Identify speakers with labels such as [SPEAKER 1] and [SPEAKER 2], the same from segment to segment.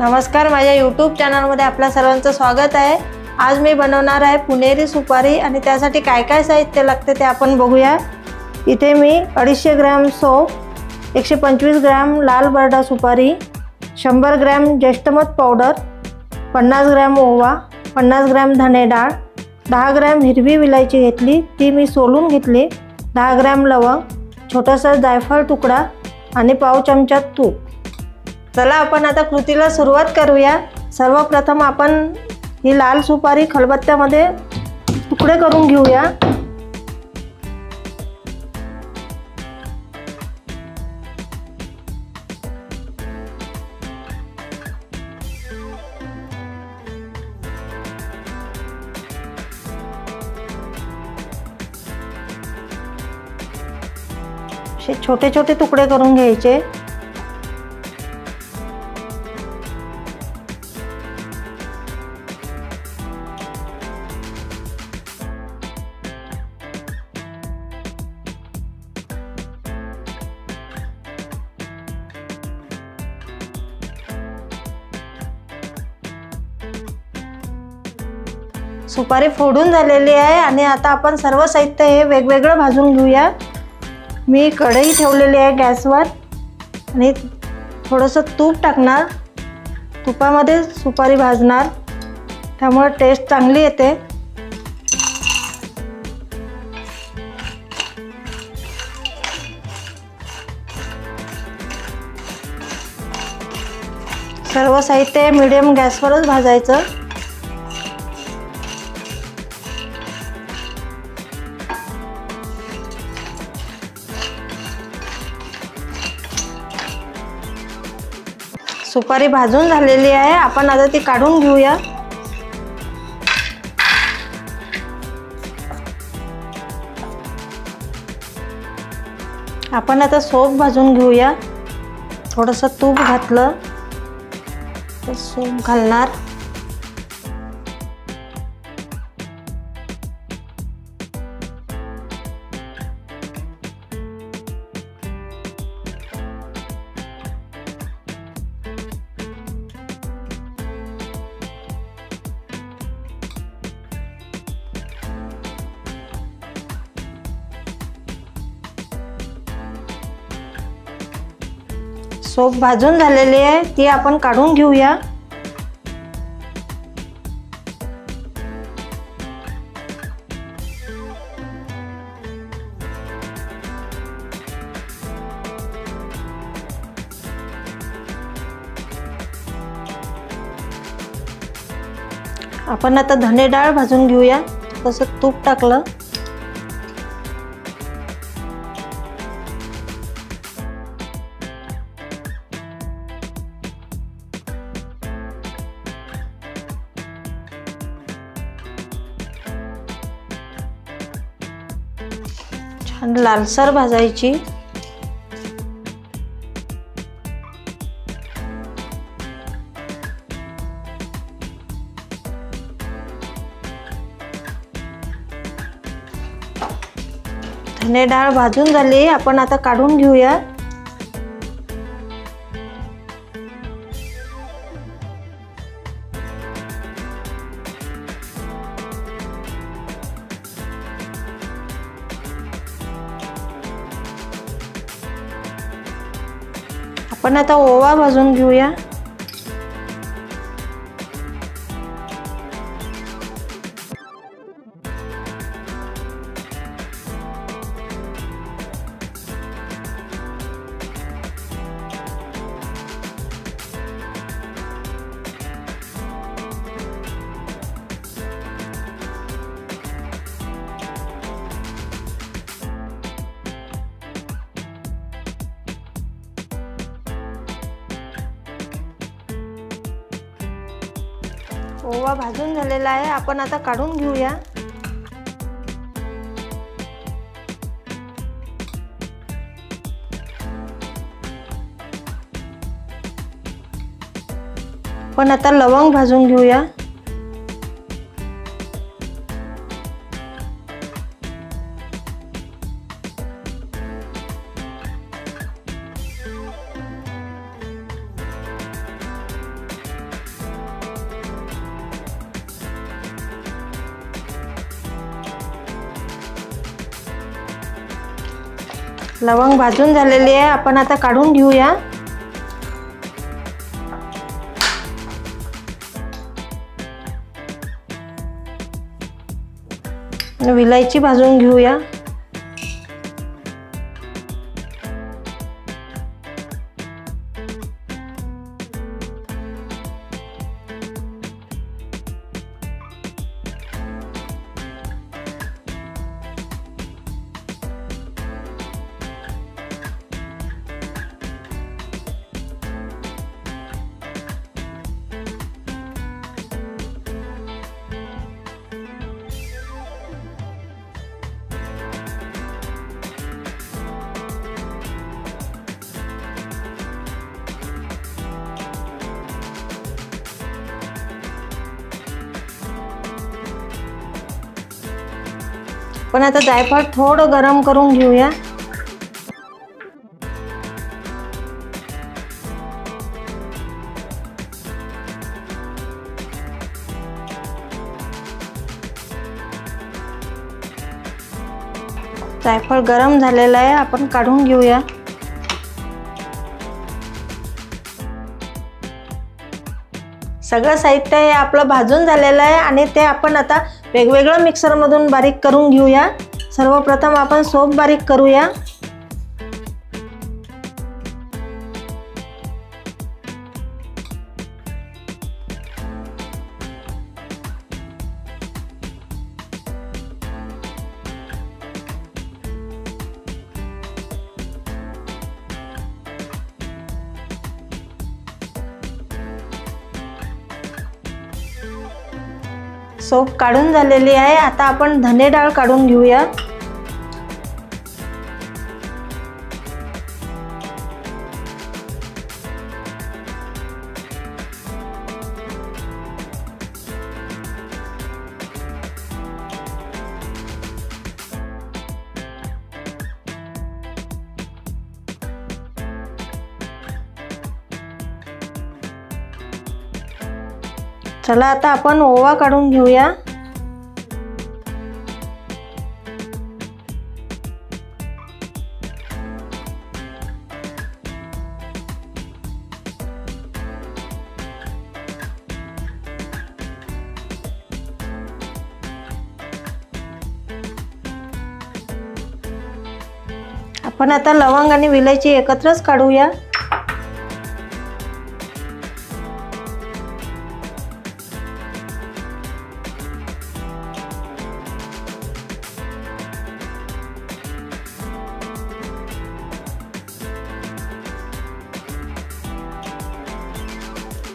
[SPEAKER 1] नमस्कार, माझ्या यूट्यूब चॅनलमध्ये आपल्या सर्वांचं स्वागत आहे। आज मी बनवणार आहे पुणेरी सुपारी आणि त्यासाठी काय काय साहित्य लागते ते आपण बघूया। इथे मी 250 ग्रॅम सोप, 125 ग्रॅम लाल बर्डा सुपारी, 100 ग्रॅम ज्येष्ठमध पावडर, 50 ग्रॅम ओवा, 50 ग्रॅम धने डाळ, 10 ग्रॅम हिरवी विलायची घेतली, ती मी सोलून घेतली, 10 ग्रॅम लवंग, छोटासा जायफळ तुकडा आणि पाव चमचा तूप। चला आपण आता कृतीला सुरुवात करूया। सर्वप्रथम आपण ही लाल सुपारी खलबत्त्यामध्ये तुकडे करून घेऊया। असे छोटे छोटे तुकडे करून घ्यायचे। सुपारी फोडून झालेली आहे आणि आता आपण सर्व साहित्य हे वेगवेगळं भाजून घेऊया। मी कढई ठेवलेली आहे गॅसवर आणि थोडंसं तूप टाकणार। तुपामध्ये सुपारी भाजणार, त्यामुळे टेस्ट चांगली येते। सर्व साहित्य मीडियम गॅसवरच भाजायचं। सुपारी भाजून झालेली आहे, आपण आता ती काढून घेऊया। आपण आता सोप भाजून घेऊया। थोडंसं तूप घातलं तर सोप घालणार। सोप भाजून झालेली आहे, ती आपण काढून घेऊया। आपण आता धने डाळ भाजून घेऊया। तसं तूप टाकलं। छान लालसर भाजायची। धने डाळ भाजून झाली, आपण आता काढून घेऊया। आपण आता ओवा भाजून घेऊया। ओवा भाजून झालेला आहे, आपण आता काढून घेऊया। आपण आता लवंग भाजून घेऊया। लवंग भाजून झालेली आहे, आपण आता काढून घेऊया। विलायची भाजून घेऊया। पण आता जायफळ थोडं गरम करून घेऊया। जायफळ गरम झालेलं आहे, आपण काढून घेऊया। सगळं साहित्य हे आपलं भाजून झालेलं आहे आणि ते आपण आता वेगवेगळं मिक्सर मधून बारीक करून घेऊया। सर्वप्रथम आपण सोप बारीक करूया। सोप काढून झालेली आहे, आता आपण धने डाळ काढून घेऊया। चला आता आपण ओवा काढून घेऊया। आपण आता लवंग आणि विलायची एकत्रच काढूया।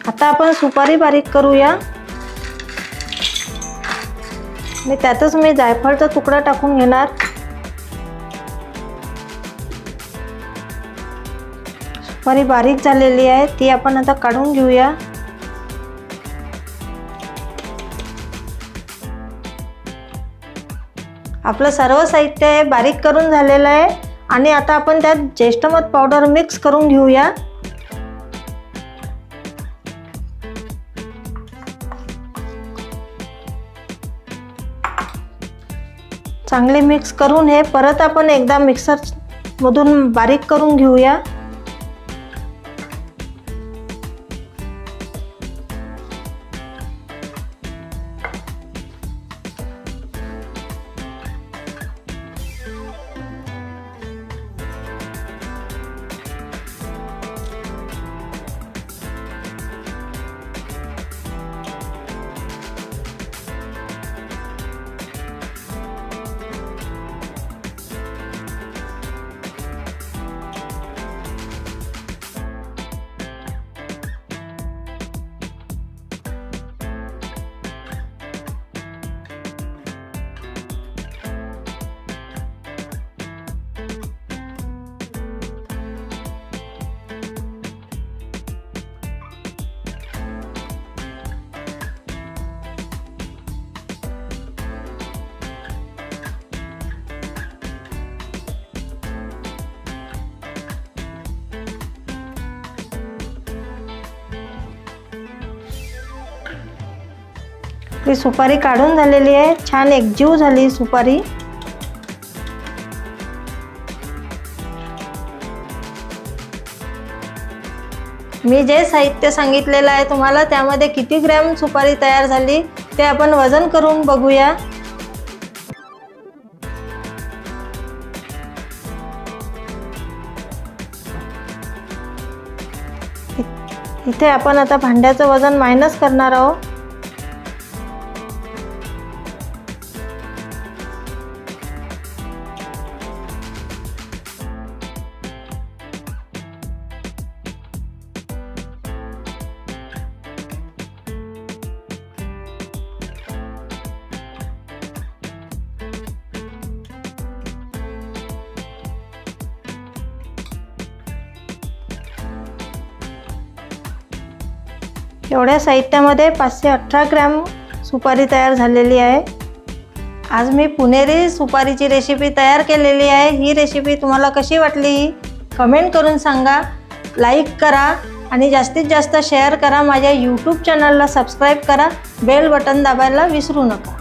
[SPEAKER 1] आता आपण सुपारी बारीक करूया आणि त्यातच मी जायफळचा तुकडा टाकून घेणार। सुपारी बारीक झालेली आहे, ती आपण आता काढून घेऊया। आपलं सर्व साहित्य हे बारीक करून झालेलं आहे आणि आता आपण त्यात ज्येष्ठमध पावडर मिक्स करून घेऊया। चांगले मिक्स करून हे परत आपण एकदा मिक्सर मधून बारीक करून घेऊया। ही सुपारी काढून झालेली आहे, छान एकजीव झाली सुपारी। मी जे साहित्य सांगितलेलं आहे तुम्हाला त्यामध्ये किती ग्रॅम सुपारी तयार झाली ते आपण वजन करून बघूया। इथे आपण आता भांड्याचं वजन मायनस करणार आहोत। एवढ्या साहित्यामध्ये 518 ग्रॅम सुपारी तयार झालेली आहे। आज मी पुणेरी सुपारीची रेसिपी तयार केलेली आहे। ही रेसिपी तुम्हाला कशी वाटली कमेंट करून सांगा, लाईक करा आणि जास्तीत जास्त शेअर करा। माझ्या YouTube चॅनलला सबस्क्राईब करा, बेल बटन दाबायला विसरू नका।